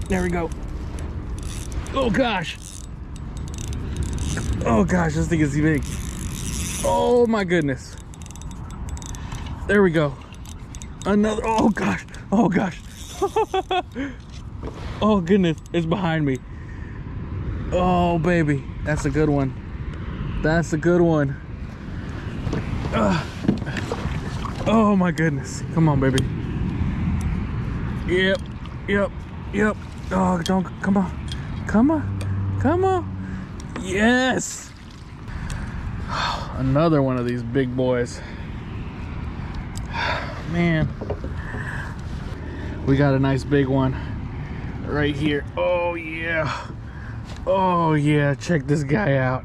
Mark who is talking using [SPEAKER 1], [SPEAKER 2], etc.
[SPEAKER 1] There we go. Oh gosh. Oh gosh, this thing is big. Oh my goodness. There we go. Another. Oh gosh. Oh gosh. Oh goodness, it's behind me. Oh baby, that's a good one. That's a good one. Oh my goodness. Come on, baby. Yep, yep, yep. Oh, don't, come on. Come on, come on. Yes. Another one of these big boys. Man. We got a nice big one right here. Oh yeah. Oh yeah, check this guy out.